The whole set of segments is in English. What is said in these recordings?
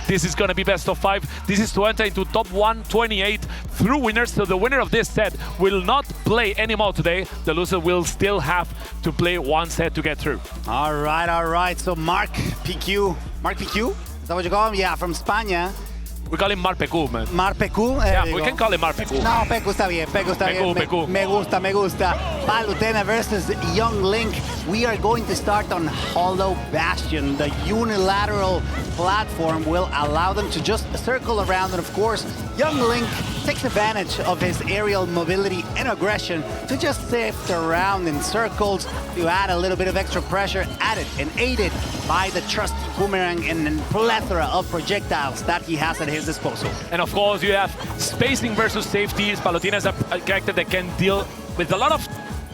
This is going to be best of 5. This is to enter into top 128 through winners. So the winner of this set will not play anymore today. The loser will still have to play one set to get through. All right. So marcpq, is that what you call him? Yeah, from España. We call him marcpq, man. marcpq. Yeah, we can call him marcpq. No, Pecu está bien. Pecu. Me gusta. Palutena versus Young Link. We are going to start on Hollow Bastion. The unilateral platform will allow them to just circle around. And of course, Young Link takes advantage of his aerial mobility and aggression to just sift around in circles to add a little bit of extra pressure, added and aided by the trusty boomerang and a plethora of projectiles that he has at his disposal. And of course, you have spacing versus safety. Palutena is a character that can deal with a lot of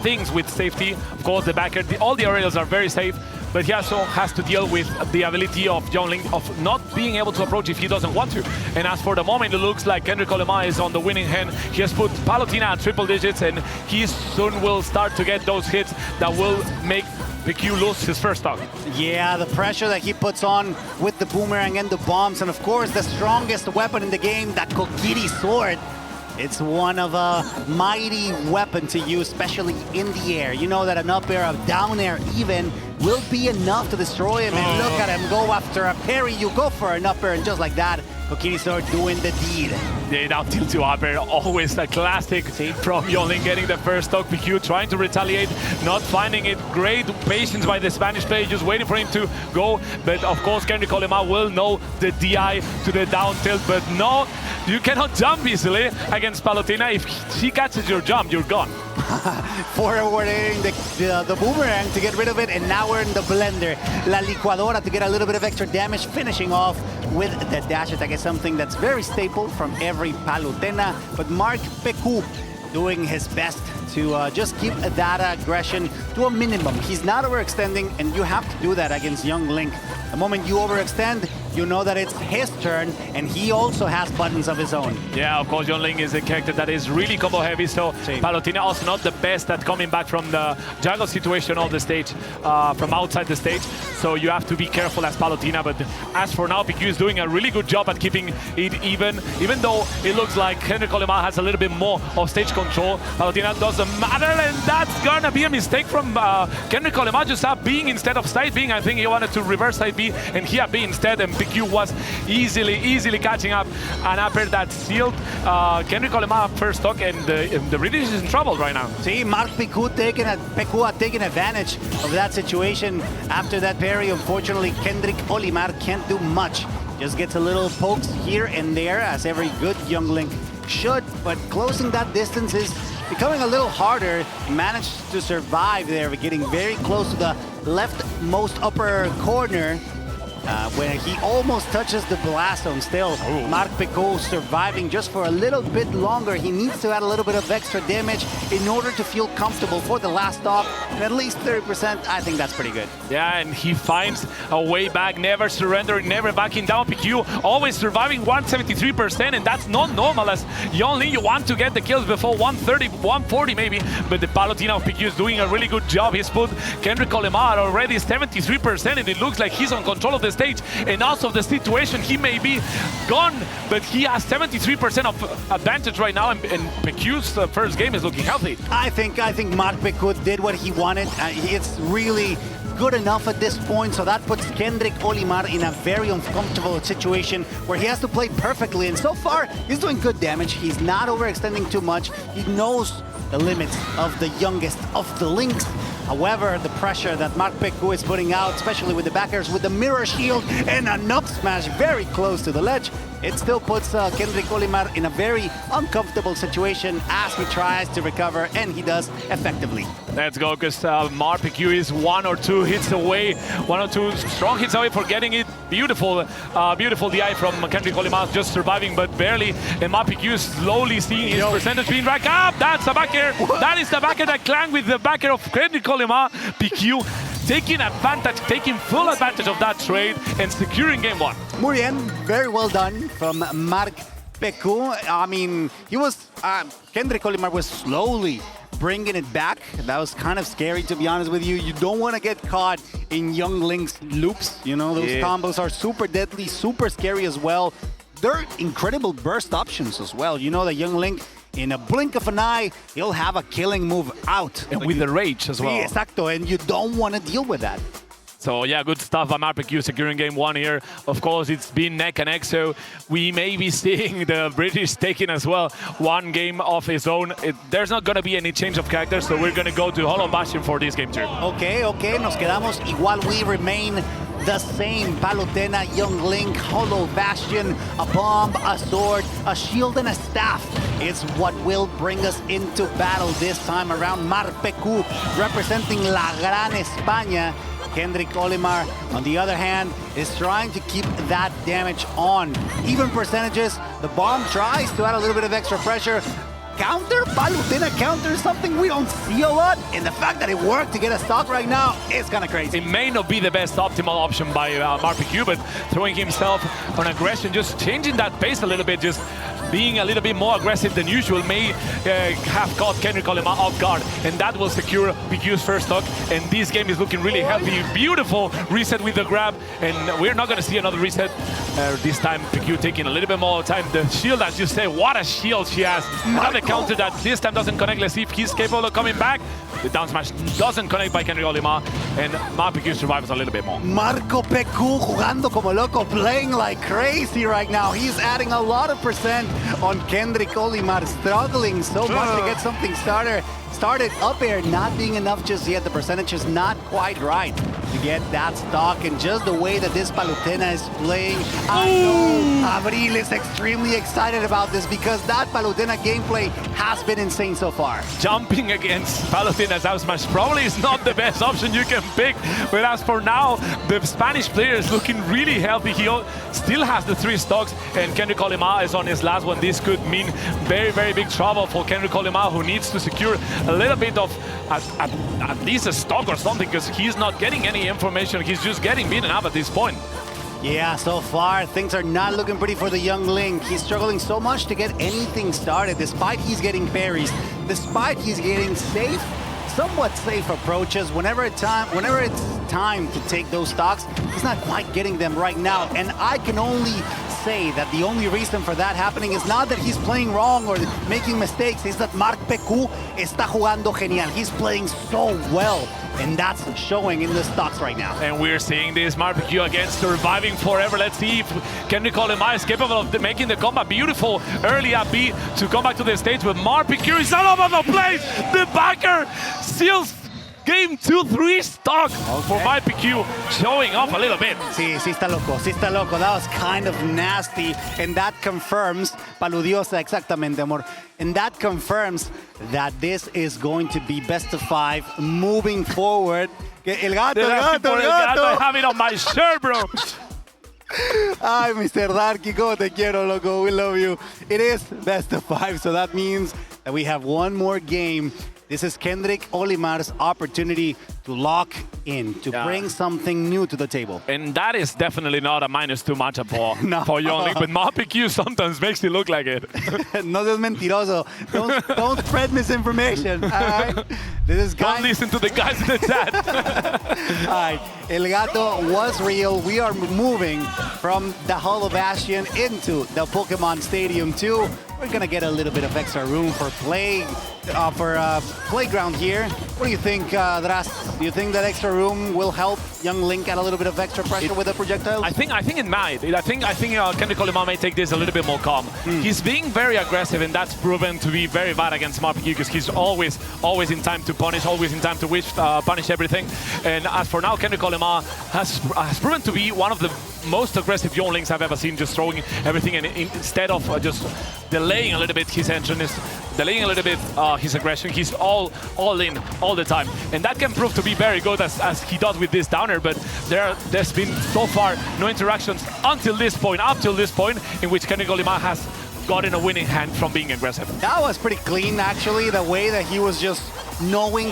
things with safety. Of course, the backer, all the aerials are very safe, but he also has to deal with the ability of Young Link of not being able to approach if he doesn't want to. And as for the moment, it looks like Kendrick Olimar is on the winning hand. He has put Palutena at triple digits, and he soon will start to get those hits that will make PQ lose his first stock. Yeah, the pressure that he puts on with the boomerang and the bombs, and of course the strongest weapon in the game, that Kokiri sword. It's one of a mighty weapon to use, especially in the air. You know that an up air, a down air even, will be enough to destroy him. And look at him go after a parry. You go for an up air, and just like that, Kokiri sword doing the deed. Yeah, down tilt to up air, always a classic from Young Link getting the first stock. PQ trying to retaliate, not finding it. Great patience by the Spanish player, just waiting for him to go. But of course, Kendrick Olimar will know the DI to the down tilt. But no, you cannot jump easily against Palutena. If she catches your jump, you're gone. Forwarding the boomerang to get rid of it, and now we're in the blender. La licuadora to get a little bit of extra damage, finishing off with the dash attack. Is something that's very staple from every Palutena, but marcpq doing his best to just keep that aggression to a minimum. He's not overextending, and you have to do that against Young Link. The moment you overextend, you know that it's his turn, and he also has buttons of his own. Yeah, of course, Young Link is a character that is really combo heavy, so Palutena also not the best at coming back from the jungle situation on the stage, from outside the stage, so you have to be careful as Palutena. But as for now, PQ is doing a really good job at keeping it even though it looks like Kendrick Olimar has a little bit more of stage control. Palutena doesn't matter, and that's gonna be a mistake from Kendrick Olimar, just up being instead of side being. I think he wanted to reverse side B, and he up B instead, and PQ was easily catching up an upper that sealed Kendrick Olimar first stock, and the British is in trouble right now. See, marcpq taking advantage of that situation after that parry. Unfortunately, Kendrick Olimar can't do much. Just gets a little pokes here and there, as every good Young Link should, but closing that distance is becoming a little harder. Managed to survive there, getting very close to the leftmost upper corner, where he almost touches the blast zone. Still, marcpq surviving just for a little bit longer. He needs to add a little bit of extra damage in order to feel comfortable for the last stock, and at least 30%. I think that's pretty good. Yeah, and he finds a way back, never surrendering, never backing down. PQ always surviving 173%, and that's not normal. As Young Link, you want to get the kills before 130, 140 maybe, but the Palutena of PQ is doing a really good job. He's put Kendrick Olimar already 73%, and it looks like he's on control of the stage, and also of the situation. He may be gone, but he has 73% of advantage right now, and PQ's first game is looking healthy. I think marcpq did what he wanted. It's really good enough at this point, so that puts Kendrick Olimar in a very uncomfortable situation where he has to play perfectly, and so far he's doing good damage. He's not overextending too much. He knows the limits of the youngest of the links. However, the pressure that marcpq is putting out, especially with the backers, with the mirror shield and a up smash very close to the ledge, it still puts Kendrick Olimar in a very uncomfortable situation as he tries to recover, and he does effectively. Let's go, because marcpq is one or two hits away, one or two strong hits away for getting it. Beautiful, beautiful DI from Kendrick Olimar, just surviving, but barely. And marcpq is slowly seeing his percentage being racked up. That's the back air. That is the back air that clanged with the back air of Kendrick Olimar. PQ taking advantage, taking full advantage of that trade and securing game one. Muy bien, very well done from marcpq. I mean, he was, Kendrick Olimar was slowly bringing it back. That was kind of scary, to be honest with you. You don't want to get caught in Young Link's loops. You know, those combos are super deadly, super scary as well. They're incredible burst options as well. You know that Young Link, in a blink of an eye, he'll have a killing move out. And with the rage as well. Exacto, and you don't want to deal with that. So yeah, good stuff by marcpq securing game 1 here. Of course, it's been neck and neck, so we may be seeing the British taking as well one game of his own. There's not going to be any change of character, so we're going to go to Hollow Bastion for this game too. Okay, nos quedamos igual. We remain the same. Palutena, Young Link, Hollow Bastion, a bomb, a sword, a shield, and a staff. It's what will bring us into battle this time around. marcpq representing La Gran España. Kendrick Olimar, on the other hand, is trying to keep that damage on. Even percentages, the bomb tries to add a little bit of extra pressure. Counter, Palutena counter, something we don't see a lot. And the fact that it worked to get a stock right now is kind of crazy. It may not be the best optimal option by marcpq, but throwing himself on aggression, just changing that pace a little bit, just being a little bit more aggressive than usual may have caught Kendrick Olimar off guard, and that will secure PQ's first stock. And this game is looking really healthy. Beautiful reset with the grab, and we're not going to see another reset. This time PQ taking a little bit more time. The shield, as you say, what a shield she has. Another counter that this time doesn't connect. Let's see if he's capable of coming back. The down smash doesn't connect by Kendrick Olimar, and marcpq survives a little bit more. marcpq jugando como loco, playing like crazy right now. He's adding a lot of percent on Kendrick Olimar, struggling so much to get something started up air, not being enough just yet. The percentage is not quite right to get that stock, and just the way that this Palutena is playing, I know Abril is extremely excited about this because that Palutena gameplay has been insane so far. Jumping against Palutena's out smash probably is not the best option you can pick, but as for now, the Spanish player is looking really healthy. He still has the 3 stocks, and Kendrick Olimar is on his last one. This could mean very, very big trouble for Kendrick Olimar, who needs to secure a little bit of at least a stock or something, because he's not getting any information. He's just getting beaten up at this point. Yeah, so far things are not looking pretty for the Young Link. He's struggling so much to get anything started, despite he's getting parries, despite he's getting safe, somewhat safe approaches. Whenever it's time to take those stocks, he's not quite getting them right now. And I can only say that the only reason for that happening is not that he's playing wrong or making mistakes, it's that marcpq está jugando genial. He's playing so well, and that's showing in the stocks right now. And we're seeing this marcpq again surviving forever. Let's see if Kendrick Olimar is capable of making the combat beautiful early up B to come back to the stage, but marcpq is all over the place. The backer seals game 2-3 stock for marcpq, showing off a little bit. Sí está loco. That was kind of nasty, and that confirms, paludiosa, exactamente, amor. And that confirms that this is going to be best of 5 moving forward. El gato. I have it on my shirt, bro. Ay, Mr. Darky, como te quiero, loco. We love you. It is best of 5, so that means that we have one more game. This is Kendrick Olimar's opportunity to lock in, to bring something new to the table. And that is definitely not a -2 matchup for Young Link, but marcpq sometimes makes it look like it. No seas mentiroso. Don't spread misinformation. All right? Don't listen to the guys in the chat. All right. El Gato was real. We are moving from the Hollow Bastion into the Pokemon Stadium 2. We're going to get a little bit of extra room for playground here. What do you think, Dras? Do you think that extra room will help Young Link add a little bit of extra pressure with the projectiles? I think it might. I think Kendrick Olimar may take this a little bit more calm. He's being very aggressive, and that's proven to be very bad against marcpq because he's always in time to punish, always in time to punish everything. And as for now, Kendrick Olimar has proven to be one of the most aggressive Young Links I've ever seen, just throwing everything, and instead of just delaying a little bit his entrance, delaying a little bit his aggression, he's all in all the time. And that can prove to be very good as he does with this downer, but there's been so far no interactions up till this point in which Kendrick Olimar has gotten a winning hand from being aggressive. That was pretty clean, actually, the way that he was just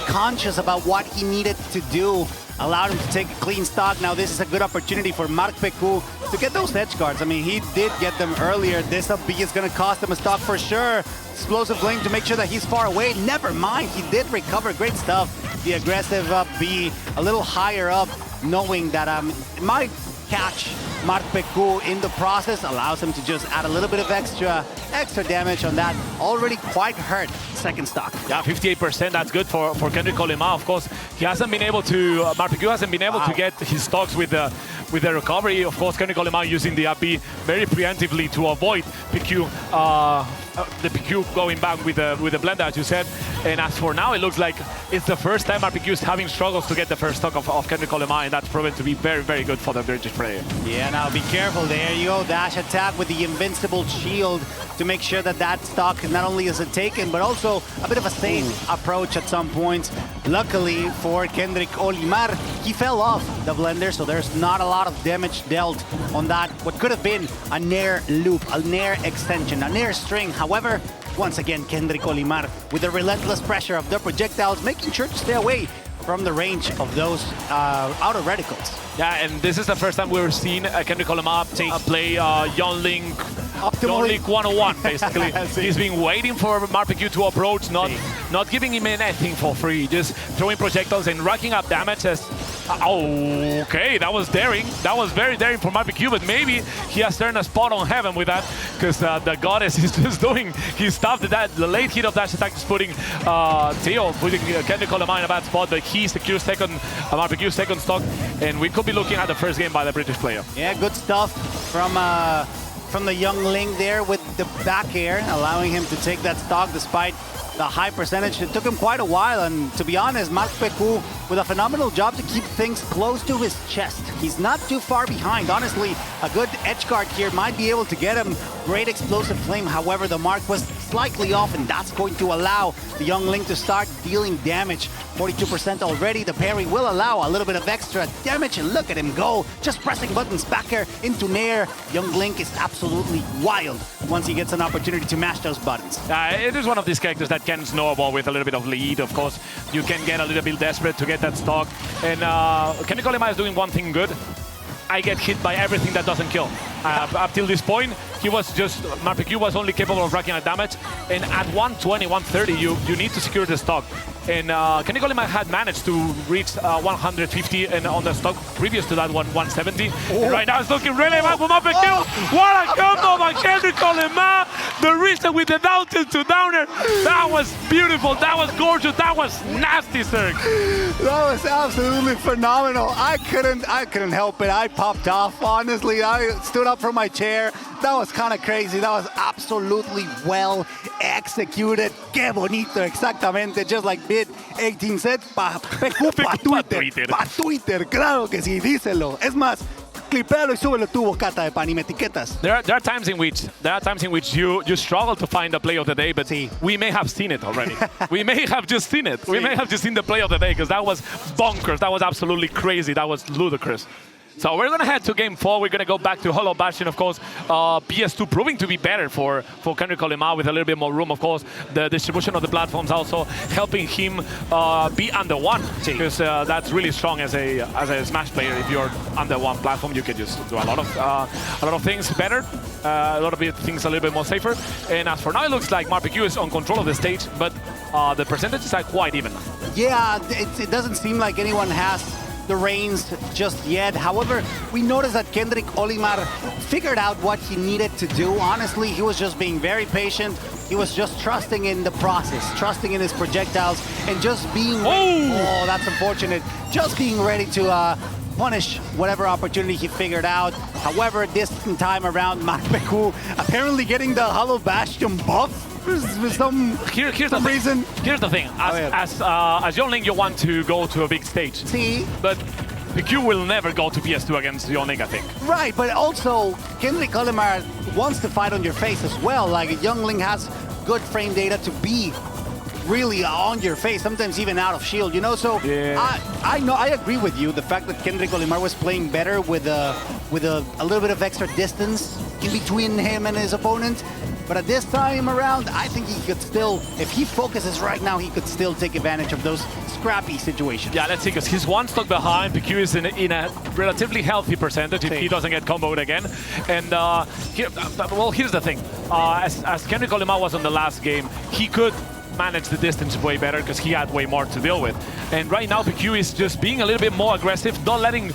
conscious about what he needed to do allowed him to take a clean stock. Now this is a good opportunity for marcpq to get those edge guards. I mean, he did get them earlier. This up B is going to cost him a stock for sure. Explosive blink to make sure that he's far away. Never mind, he did recover. Great stuff. The aggressive up B, a little higher up, knowing that it might catch marcpq in the process, allows him to just add a little bit of extra damage on that already quite hurt second stock. Yeah, 58%, that's good for Kendrick Olimar. Of course, he hasn't been able to, marcpq hasn't been able to get his stocks with the recovery. Of course, Kendrick Olimar using the AP very preemptively to avoid PQ, the PQ going back with the blender, as you said. And as for now, it looks like it's the first time marcpq is having struggles to get the first stock of Kendrick Olimar, and that's proven to be very, very good for the British player. Yeah, now be careful. There you go. Dash attack with the invincible shield to make sure that that stock not only is taken, but also a bit of a safe approach at some points. Luckily for Kendrick Olimar, he fell off the blender, so there's not a lot of damage dealt on that. What could have been a Nair loop, a Nair extension, a Nair string. However, once again, Kendrick Olimar with the relentless pressure of the projectiles, making sure to stay away from the range of those outer reticles. Yeah, and this is the first time we've seen Kendrick Olimar play Young Link 101, basically. He's been waiting for marcpq to approach, not giving him anything for free, just throwing projectiles and racking up damage as... okay, that was daring. That was very daring for marcpq, but maybe he has turned a spot on heaven with that, because the goddess is just doing his stuff. The late hit of dash attack is putting Theo, putting Kendrick Olimar in a bad spot, but he secures marcpq's second stock, and we could be looking at the first game by the British player. Yeah, good stuff from the young Ling there with the back air, allowing him to take that stock despite the high percentage. It took him quite a while, and to be honest, marcpq with a phenomenal job to keep things close to his chest. He's not too far behind. Honestly, a good edge guard here might be able to get him. Great explosive flame. However, the mark was slightly off, and that's going to allow the young Ling to start dealing damage. 42% already. The parry will allow a little bit of extra damage, and look at him go. Just pressing buttons back air into Nair. Young Link is absolutely wild once he gets an opportunity to mash those buttons. It is one of these characters that can snowball with a little bit of lead. Of course, you can get a little bit desperate to get that stock. And Kendrick Olimar is doing one thing good. I get hit by everything that doesn't kill. Up till this point, he was just, marcpq was only capable of racking up damage, and at 120, 130, you need to secure the stock. And Kendrick Olimar had managed to reach 150 and on the stock previous to that 170. Right now it's looking really bad for marcpq. What a combo by Kendrick Olimar! The reset with the down tilt to downer. That was beautiful, that was gorgeous, that was nasty, sir. That was absolutely phenomenal. I couldn't help it. I popped off, honestly. I stood up from my chair. That was kind of crazy. That was absolutely well executed. Qué bonito, exactamente. Just like Bit 18 said, pa Twitter. Pa Twitter, claro que sí, díselo. Es más, clipéalo y súbelo tu bocata de pan y me etiquetas. There are times in which you struggle to find the play of the day, but we may have seen it already. We may have just seen it. We may have just seen the play of the day, because that was bonkers. That was absolutely crazy. That was ludicrous. So we're going to head to game 4. We're going to go back to Hollow Bastion, of course. PS2 proving to be better for Kendrick Olimar with a little bit more room, of course. The distribution of the platforms also helping him be under one, because that's really strong as a Smash player. If you're under one platform, you can just do a lot of things better, a lot of things a little bit more safer. And as for now, it looks like marcpq is on control of the stage, but the percentages are quite even. Yeah, it doesn't seem like anyone has the reins just yet. However, we noticed that Kendrick Olimar figured out what he needed to do. Honestly, he was just being very patient. He was just trusting in the process, trusting in his projectiles, and just being ready. Oh, that's unfortunate. Just being ready to punish whatever opportunity he figured out. However, this time around, marcpq apparently getting the Hollow Bastion buff. Here's the reason. Here's the thing. As Young Link, you want to go to a big stage. But PQ will never go to PS2 against Young Link, I think. Right, but also Kendrick Olimar wants to fight on your face as well. Like, Young Link has good frame data to be really on your face, sometimes even out of shield, you know? So yeah. I agree with you. The fact that Kendrick Olimar was playing better with a little bit of extra distance in between him and his opponent. But at this time around, I think he could still, if he focuses right now, he could still take advantage of those scrappy situation. Yeah, let's see, because he's one stock behind. PQ is in a relatively healthy percentage if he doesn't get comboed again. And well, here's the thing. As Kendrick Olimar was on the last game, he could manage the distance way better because he had way more to deal with. And right now, PQ is just being a little bit more aggressive, not letting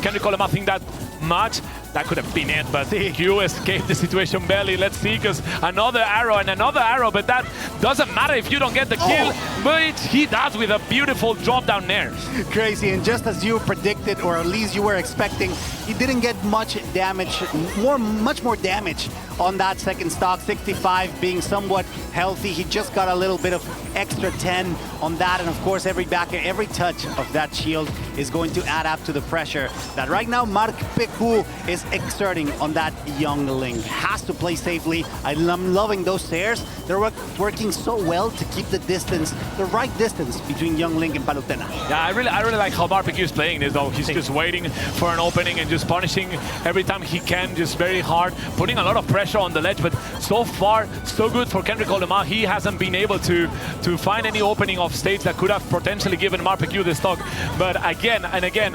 Kendrick Olimar think that much. That could have been it, but PQ escaped the situation barely. Let's see, because another arrow and another arrow, but that doesn't matter if you don't get the kill, but he does with a beautiful drop down there. Crazy, and just as you predicted, or at least you were expecting, he didn't get much damage, much more damage on that second stock. 65 being somewhat healthy. He just got a little bit of extra 10 on that, and of course every backer, every touch of that shield is going to add up to the pressure that right now marcpq is exerting on that youngling. Has to play safely. I'm loving those stairs. They're working so well to keep the distance, the right distance between youngling and Palutena. Yeah, I really like how marcpq is playing this though. He's just waiting for an opening and just punishing every time he can, just very hard, putting a lot of pressure on the ledge. But so far, so good for Kendrick Olimar. He hasn't been able to find any opening of stage that could have potentially given marcpq the stock. But again and again,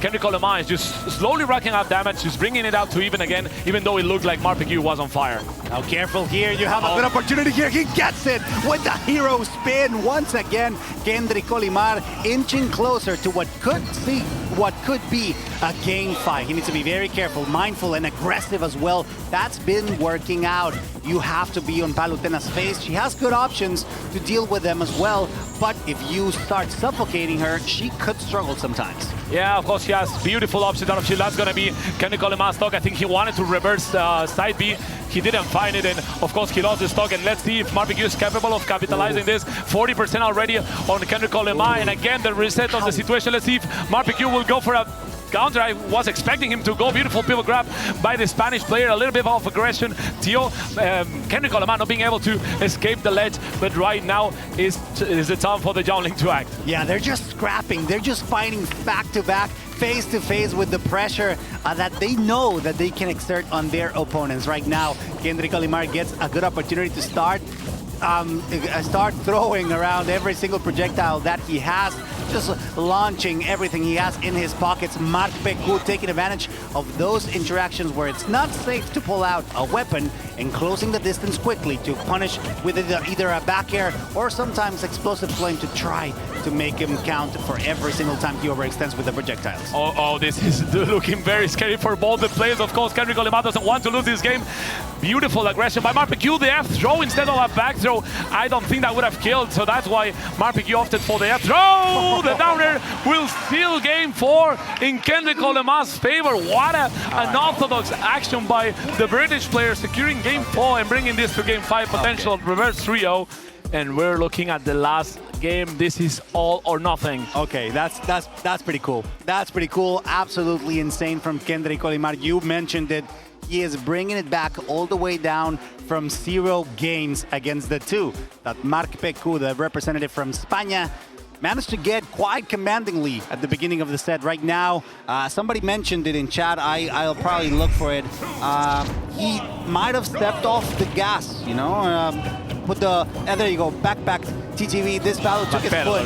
Kendrick Olimar is just slowly racking up damage, just bringing it out to even again, even though it looked like marcpq was on fire. Now careful here, you have a good opportunity here. He gets it with the hero spin once again. Kendrick Olimar inching closer to what could be a game fight. He needs to be very careful, mindful, and aggressive as well. That's been working out. You have to be on Palutena's face. She has good options to deal with them as well, but if you start suffocating her, she could struggle sometimes. Yeah, of course, he has beautiful options out of shield. That's going to be Kendrick Olimar's stock. I think he wanted to reverse side B. He didn't find it, and of course, he lost the stock. And let's see if marcpq is capable of capitalizing this. 40% already on Kendrick Olimar, and again, the reset of the situation. Let's see if marcpq will go for a counter. I was expecting him to go. Beautiful pivot grab by the Spanish player. A little bit of aggression. Tio, Kendrick Olimar not being able to escape the ledge, but right now is the time for the youngling to act. Yeah, they're just scrapping. They're just fighting back to back, face to face with the pressure that they know that they can exert on their opponents. Right now, Kendrick Olimar gets a good opportunity to start throwing around every single projectile that he has, just launching everything he has in his pockets. marcpq taking advantage of those interactions where it's not safe to pull out a weapon and closing the distance quickly to punish with either a back air or sometimes explosive flame to try to make him count for every single time he overextends with the projectiles. Oh, this is looking very scary for both the players. Of course, Kendrick Olimar doesn't want to lose this game. Beautiful aggression by marcpq. The F throw instead of a back throw. I don't think that would have killed, so that's why marcpq opted for the F throw. The downer will steal game 4 in Kendrick Olimar's favor. What an unorthodox action by the British player, securing game 4 and bringing this to game 5. Potential reverse 3-0. And we're looking at the last game. This is all or nothing. Okay, that's pretty cool. That's pretty cool. Absolutely insane from Kendrick Olimar. You mentioned it. He is bringing it back all the way down from 0 games against the 2 that marcpq, the representative from Spain, managed to get quite commandingly at the beginning of the set. Right now, somebody mentioned it in chat. I'll probably look for it. He might have stepped off the gas, you know, put the, there you go, backpack TTV. This battle took his foot,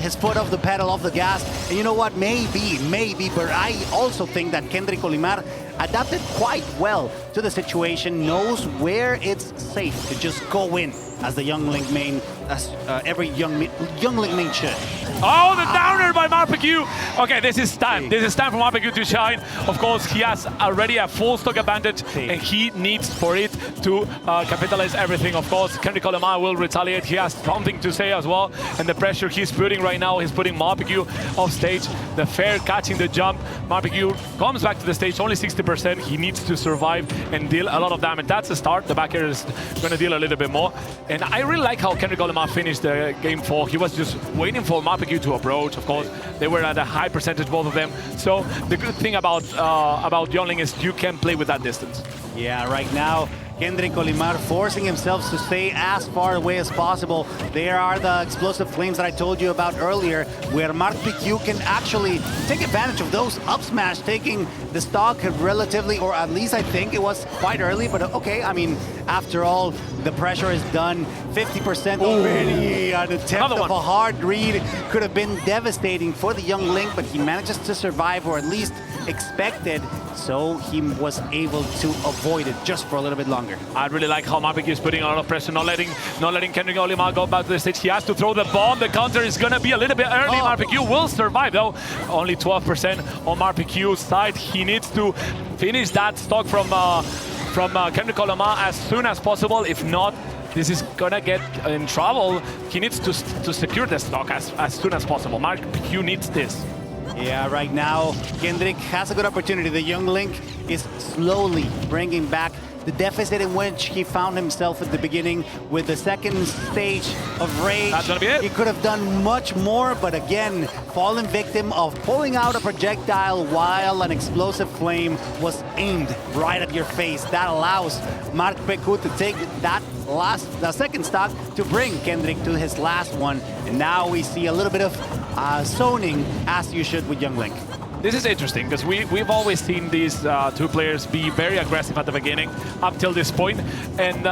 his foot off the pedal, off the gas. And you know what? Maybe, but I also think that Kendrick Olimar adapted quite well to the situation, knows where it's safe to just go in as the youngling main, as every youngling main should. Oh, the downer by marcpq. Okay, this is time. This is time for marcpq to shine. Of course, he has already a full stock advantage, and he needs for it to capitalize everything. Of course, Kendrick Olimar will retaliate. He has something to say as well, and the pressure he's putting right now, he's putting marcpq off stage. The fair catching the jump. marcpq comes back to the stage, only 60%. He needs to survive and deal a lot of damage. That's a start. The back air is going to deal a little bit more. And I really like how Kendrick Olimar finished the game 4. He was just waiting for marcpq to approach. Of course, they were at a high percentage, both of them. So the good thing about youngling is you can play with that distance. Yeah, right now, Kendrick Olimar forcing himself to stay as far away as possible. There are the explosive flames that I told you about earlier, where marcpq can actually take advantage of those up smash, taking the stock relatively, or at least I think it was quite early, but okay, I mean, after all, the pressure is done. 50% already. An attempt of a hard read could have been devastating for the young Link, but he manages to survive, or at least expected, so he was able to avoid it just for a little bit longer. I really like how marcpq is putting a lot of pressure, not letting Kendrick Olimar go back to the stage. He has to throw the bomb. The counter is going to be a little bit early. marcpq will survive, though. Only 12% on marcpq's side. He needs to finish that stock from Kendrick Olimar as soon as possible. If not, this is gonna get in trouble. He needs to secure the stock as soon as possible. marcpq needs this. Yeah, right now, Kendrick has a good opportunity. The young Link is slowly bringing back the deficit in which he found himself at the beginning with the second stage of Rage. That's gonna be it. He could have done much more, but again, fallen victim of pulling out a projectile while an explosive flame was aimed right at your face. That allows marcpq to take the second stock to bring Kendrick to his last one. And now we see a little bit of zoning, as you should with young Link. This is interesting because we've always seen these two players be very aggressive at the beginning up till this point. And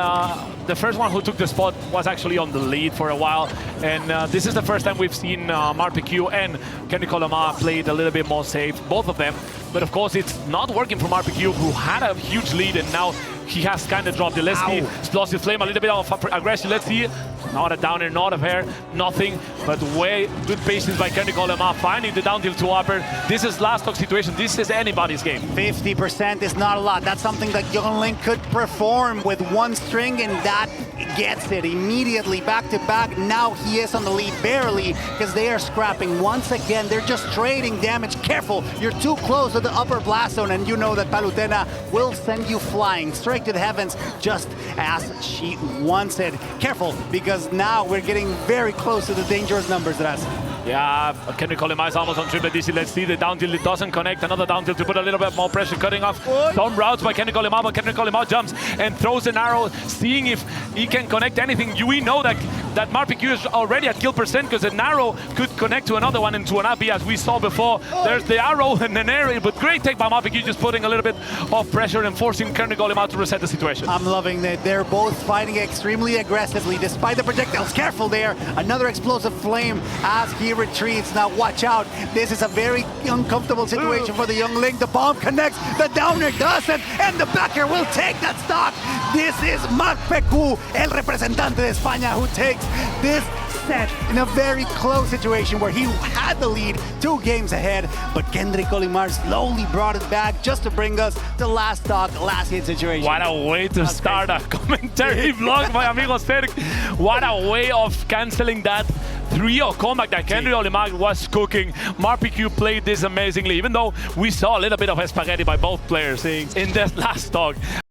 the first one who took the spot was actually on the lead for a while. And this is the first time we've seen marcpq and Kendrick Olimar played a little bit more safe, both of them. But of course, it's not working for marcpq, who had a huge lead, and now he has kind of dropped it. Let's see, explosive flame, a little bit of aggression. Let's see, not a downer, not a fair, nothing, but way good patience by Kendrick Olimar, finding the down tilt to upper. This is last stock situation. This is anybody's game. 50% is not a lot. That's something that young Link could perform with one string, and that gets it immediately back to back. Now he is on the lead barely, because they are scrapping once again. They're just trading damage. Careful, you're too close to the upper blast zone, and you know that Palutena will send you flying straight to the heavens, just as she wants it. Careful, because now we're getting very close to the dangerous numbers, Raz. Yeah, Kendrick Olimar is almost on triple DC. Let's see, the down tilt, it doesn't connect. Another down tilt to put a little bit more pressure, cutting off some routes by Kendrick Olimar, but Kendrick Olimar jumps and throws an arrow, seeing if he can connect anything. We know that marcpq is already at kill percent, because an arrow could connect to another one into an Abi, as we saw before. There's the arrow and an arrow, but great take by marcpq, just putting a little bit of pressure and forcing Kendrick Olimar to reset the situation. I'm loving that they're both fighting extremely aggressively despite the projectiles. Careful there, another explosive flame as he retreats. Now watch out, this is a very uncomfortable situation for the young Link. The bomb connects, the downer doesn't, and the backer will take that stock. This is marcpq, el representante de España, who takes this set in a very close situation where he had the lead 2 games ahead, but Kendrick Olimar slowly brought it back just to bring us the last stock, last hit situation. What a way to start a commentary vlog, my amigo Serg. What a way of canceling that 3-0 comeback that Kendrick Olimar was cooking. marcpq played this amazingly, even though we saw a little bit of spaghetti by both players in that last stock.